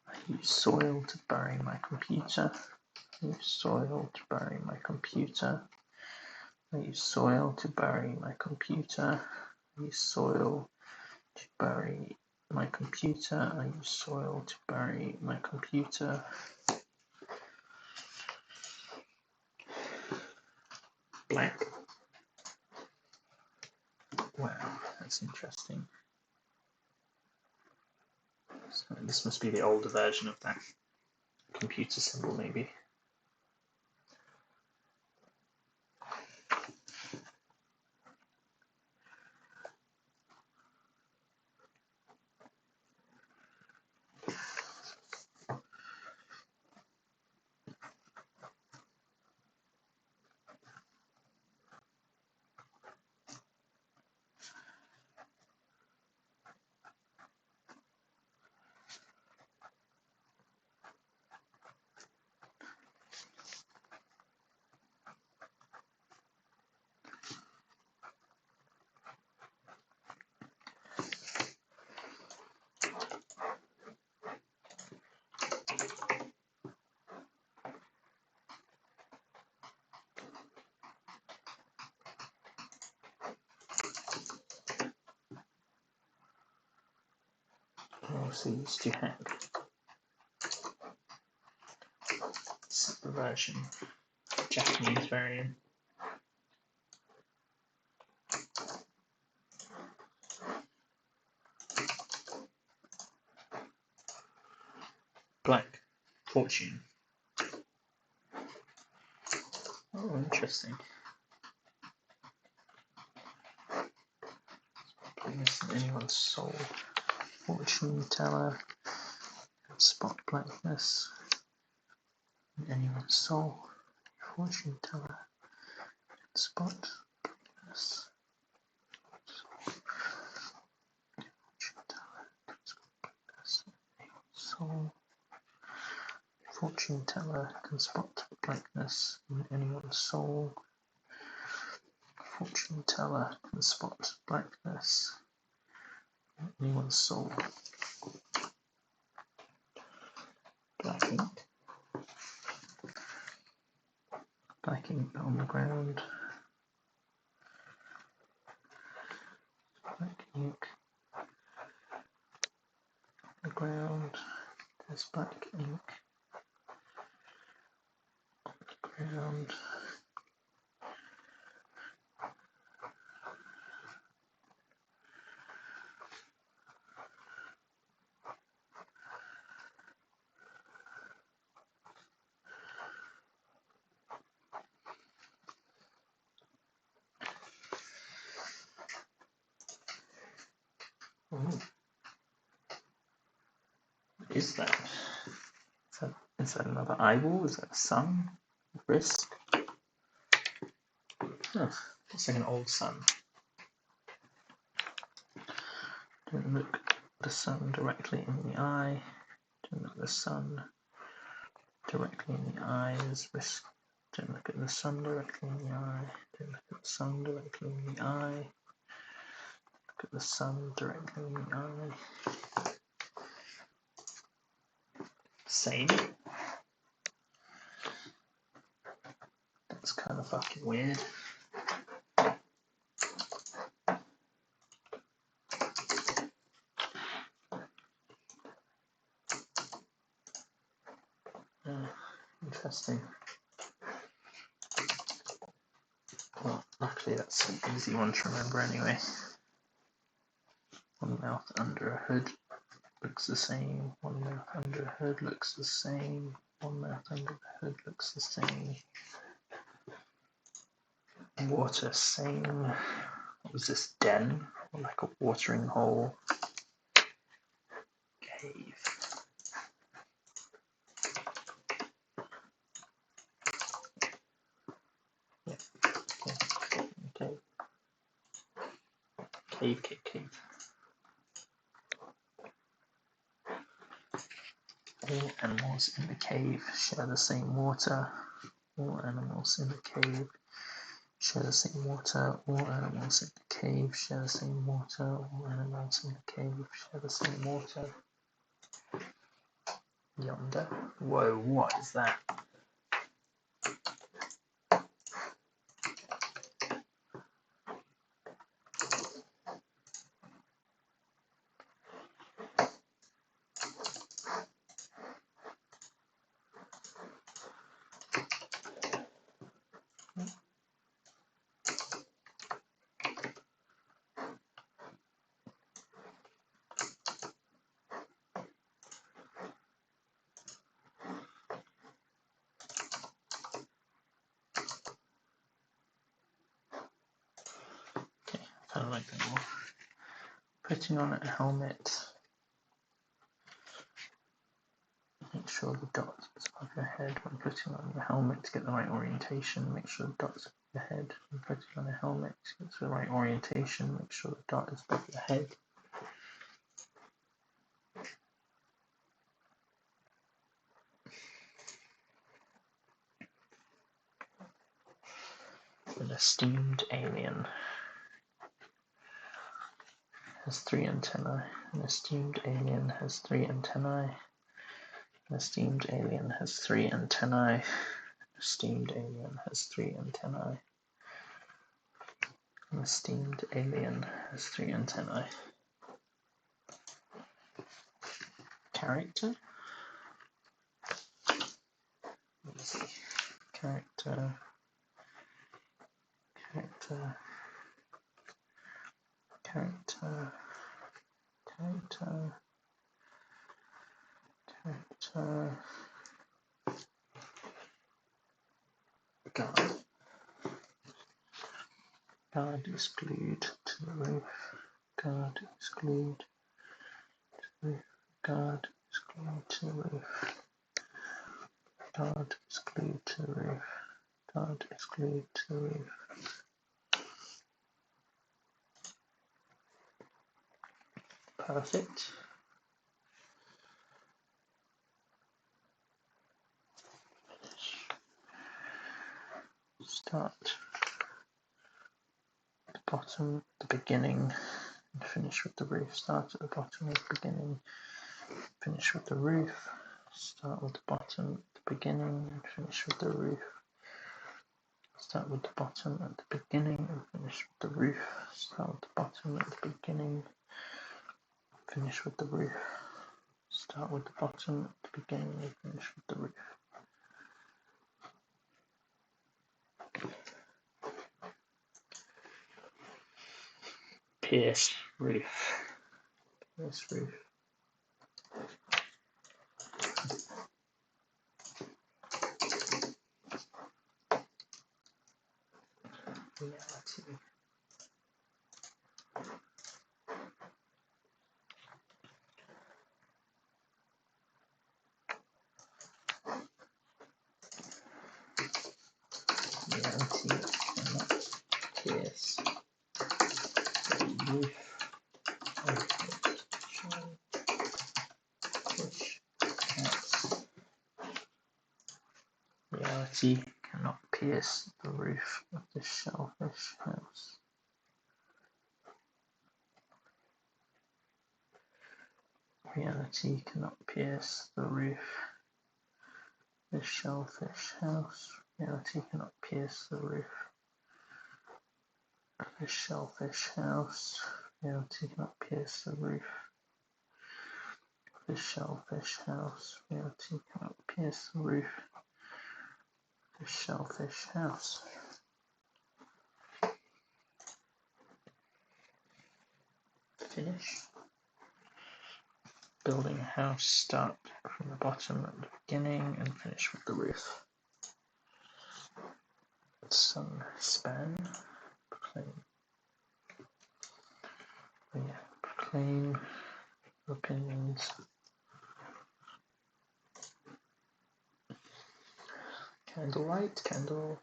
I use soil to bury my computer. I use soil to bury my computer. I use soil to bury my computer. I use soil to bury my computer. I use soil to bury my computer. Black. Wow, that's interesting. So this must be the older version of that computer symbol, maybe. Also used to hack. It's the version, Japanese variant. Black. Fortune. Oh, interesting. Blackness in anyone's soul. Fortune teller. Spot blackness in anyone's soul. Fortune teller. Spot blackness. Fortune teller. Soul. Fortune teller can spot blackness in anyone's soul. Fortune teller can spot blackness in anyone's soul. Black ink. Black ink on the ground. Black ink on the ground. There's black ink on the ground. Ooh. What is that? Is that another eyeball? Is that a sun? Wrist? Oh, looks like an old sun. Don't look the sun directly in the eye. Don't look the sun directly in the eyes. Wrist. Don't look at the sun directly in the eye. Don't look at the sun directly in the eye. Look at the sun directly in the eye. Same. That's kind of fucking weird. Interesting. Well, luckily that's an easy one to remember anyway. One mouth under a hood looks the same. One mouth under a hood looks the same. One mouth under the hood looks the same. Water, same. What was this? Den? Or like a watering hole? Cave. Yeah. Okay. cave, cave, cave. All animals in the cave share the same water. All animals in the cave share the same water. All animals in the cave share the same water. All animals in the cave share the same water. Yonder. Whoa, what is that? Kind of like that more. Putting on a helmet. Make sure the dots above your head when putting on your helmet to get the right orientation. Make sure the dots above your head when putting on a helmet to get the right orientation. Make sure the dot is above your head. An esteemed alien has 3 antennae. An esteemed alien has 3 antennae. An esteemed alien has 3 antennae. An esteemed alien has 3 antennae. An esteemed alien has 3 antennae. Character. Let's see. Character. Character. Character. Character. Character. Guard. Guard is glued to the roof. Guard is glued to the roof. Guard is glued to the roof. Guard is glued to the roof. Guard is glued to the roof. Perfect. Start at the bottom, the beginning, and finish with the roof. Start at the bottom of the beginning, finish with the roof. Start with the bottom at the beginning and finish with the roof. Start with the bottom at the beginning and finish with the roof. Start with the bottom at the beginning, finish with the roof. Start with the bottom at the beginning and finish with the roof. Pierce roof. Pierce roof. Reality. Reality cannot pierce the roof of the shellfish house. Reality cannot pierce the roof of the shellfish house. Reality cannot pierce the roof of the shellfish house. Reality cannot pierce the roof of the shellfish house. Reality cannot pierce the roof of the shellfish house. Reality cannot pierce the roof of the shellfish house. Finish. Building a house, start from the bottom at the beginning and finish with the roof. Sun span. Proclaim opinions. Candlelight, candle.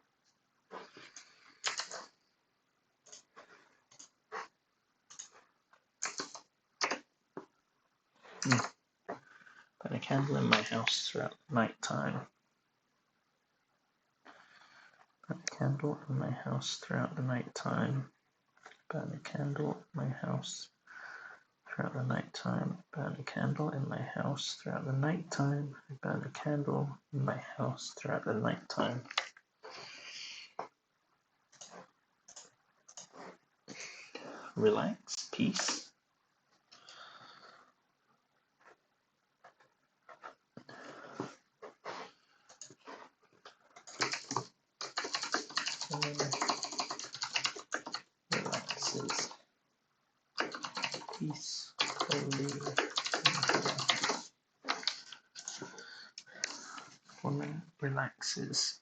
Burn a candle in my house throughout the night time. Burn a candle in my house throughout the night time. Burn a candle in my house throughout the night time. Burn a candle in my house throughout the night time. Burn a candle in my house throughout the night time. Relax, peace. Relaxes peacefully. Woman relaxes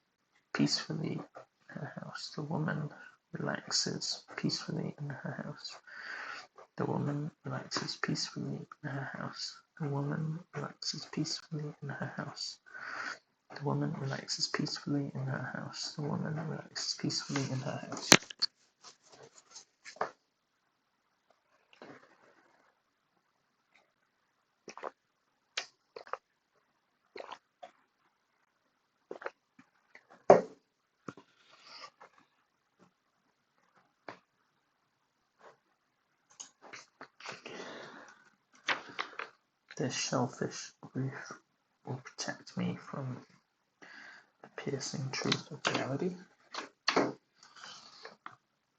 peacefully in her house. The woman relaxes peacefully in her house. The woman relaxes peacefully in her house. The woman relaxes peacefully in her house. The woman relaxes peacefully in her house. The woman relaxes peacefully in her house. This shellfish roof will protect me from the piercing truth of reality.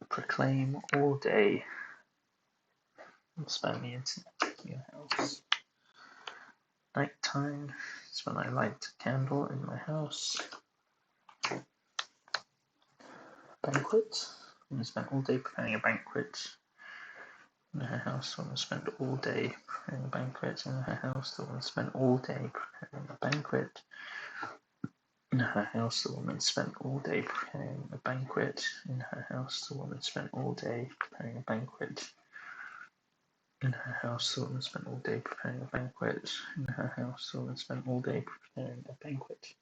Proclaim all day and spam the internet in your house. Nighttime is when I light a candle in my house. Banquet. I'm going to spend all day preparing a banquet in her house. The woman spent all day preparing a banquet in her house. The woman spent all day preparing a banquet in her house. The woman spent all day preparing a banquet in her house. The woman spent all day preparing a banquet in her house. The woman spent all day preparing a banquet in her house. The woman spent all day preparing a banquet.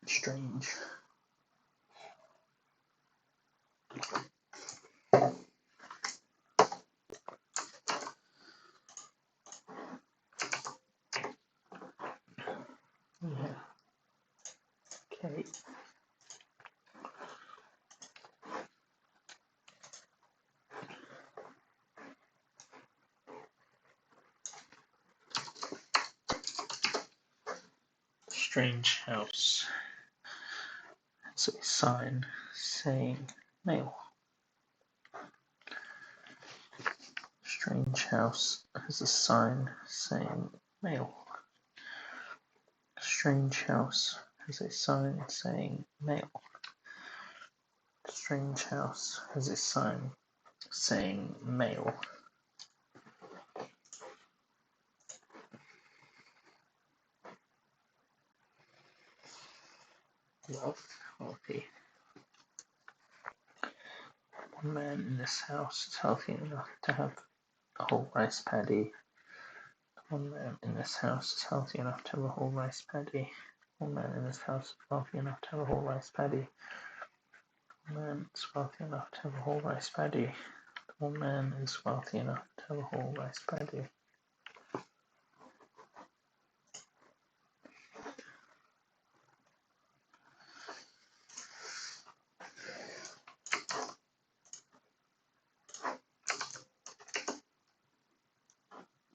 Strange. Yeah. Okay. Strange house. It's a sign saying mail. Strange house has a sign saying mail. Strange house has a sign saying mail. Strange house has a sign saying mail. Wealth, wealthy. One man in this house is healthy enough to have a whole rice paddy. One man in this house is healthy enough to have a whole rice paddy. One man in this house is wealthy enough to have a whole rice paddy. One man is wealthy enough to have a whole rice paddy. One man is wealthy enough to have a whole rice paddy.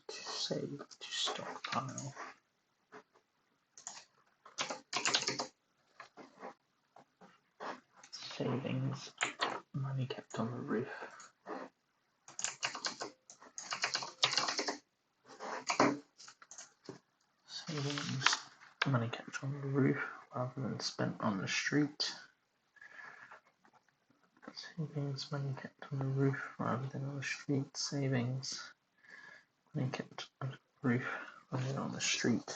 To save, to stockpile. Savings, money kept on the roof. Savings, money kept on the roof rather than spent on the street. Savings, money kept on the roof rather than on the street. Savings, money kept on the roof rather than on the street.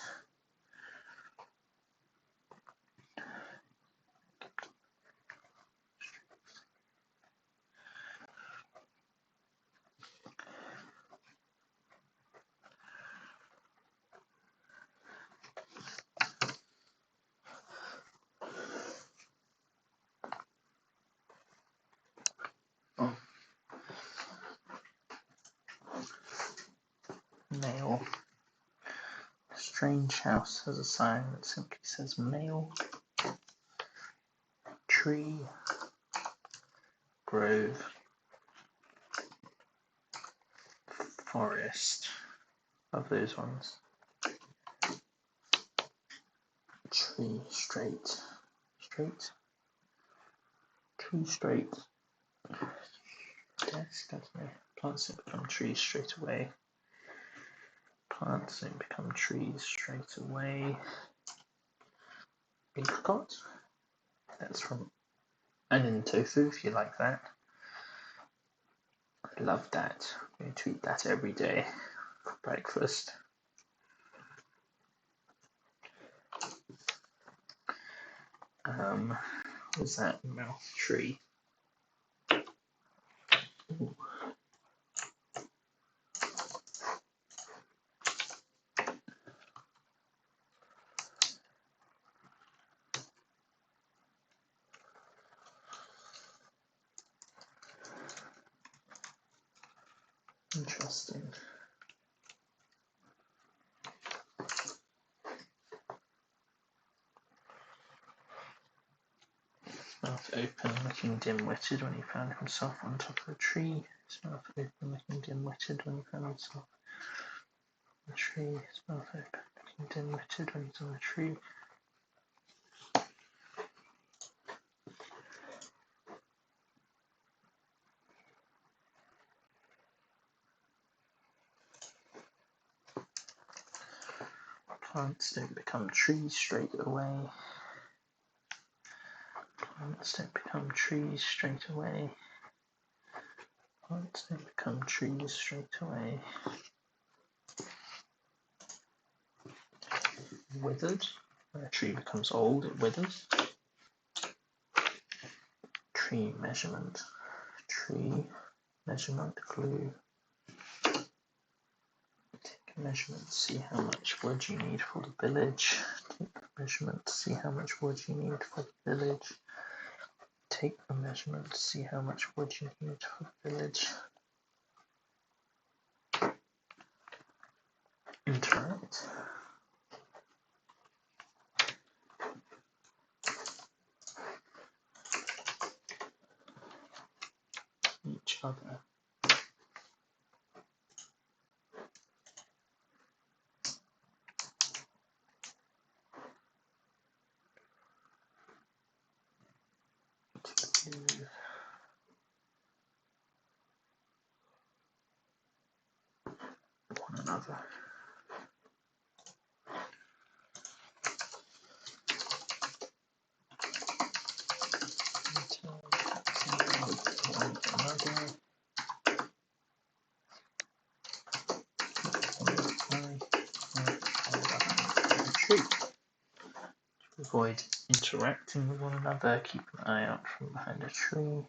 strange house has a sign that simply says male, tree, grove, forest. Love those ones. Tree, straight, tree, straight. Yes, definitely. Plants don't become trees straight away. Plants don't become trees straight away. Apricot. That's from onion tofu, if you like that. I love that. I'm going to eat that every day for breakfast. What is that? Mouth tree. Ooh. Interesting. Mouth open, looking dim-witted when he found himself on top of a tree. His mouth open, looking dim-witted when he found himself on a tree. His mouth open, looking dim-witted when he's on a tree. Plants don't become trees straight away. Plants don't become trees straight away. Plants don't become trees straight away. Withered. When a tree becomes old, it withers. Tree measurement. Tree measurement glue. Take a measurement to see how much wood you need for the village. Take a measurement to see how much wood you need for the village. Take a measurement to see how much wood you need for the village. Interact. Each other. One another. To avoid interacting with one another, keep an eye out from behind a tree.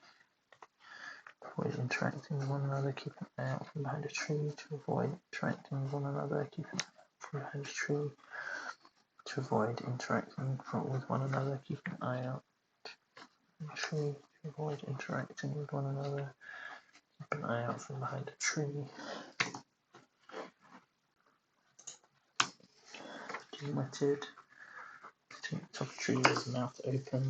Avoid interacting with one another, keep an eye out from behind a tree. To avoid interacting with one another, keep an eye out from behind a tree. To avoid interacting with one another, keep an eye out from a tree. To avoid interacting with one another, keep an eye out from behind a tree. Dim-witted. Sitting at the top of a tree with his mouth open.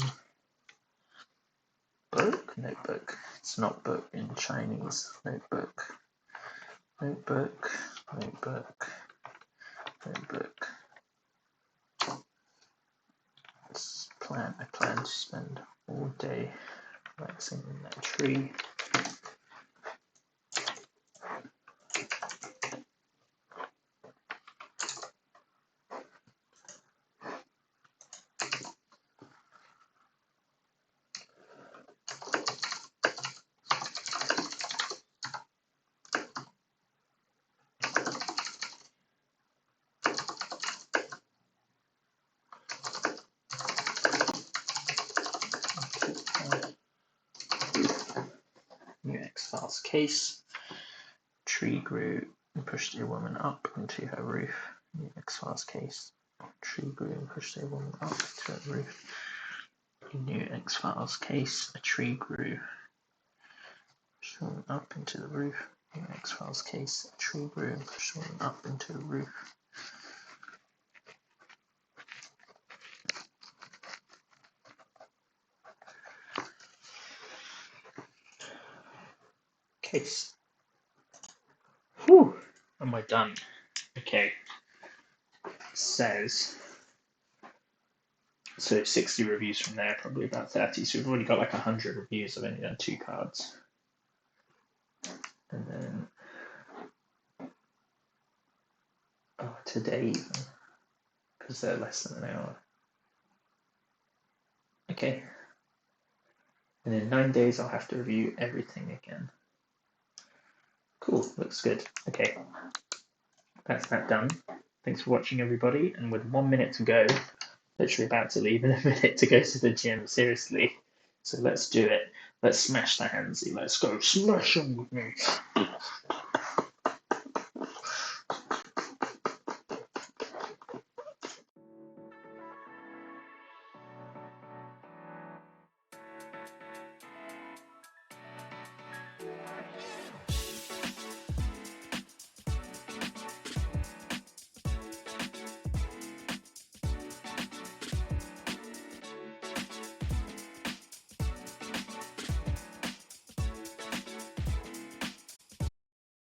Book? Notebook. It's not book in Chinese. Notebook. Notebook. Notebook. Notebook. I plan to spend all day relaxing in that tree. New X-Files case. Tree grew and pushed a woman up into her roof. New X-Files case. Tree grew and pushed a woman up to her roof. New X-Files case. A tree grew. Pushed a woman up into the roof. New X-Files case. A tree grew and pushed a woman up into the roof. case. Whew, am I done? Okay, says, so 60 reviews from there, probably about 30, so we've already got like 100 reviews. I've only done 2 cards. And then, oh, today even, because they're less than an hour. Okay. And in 9 days, I'll have to review everything again. Cool, looks good. Okay, that's that done. Thanks for watching, everybody. And with 1 minute to go, literally about to leave in a minute to go to the gym, seriously. So let's do it. Let's smash the handsy. Let's go smash them with me.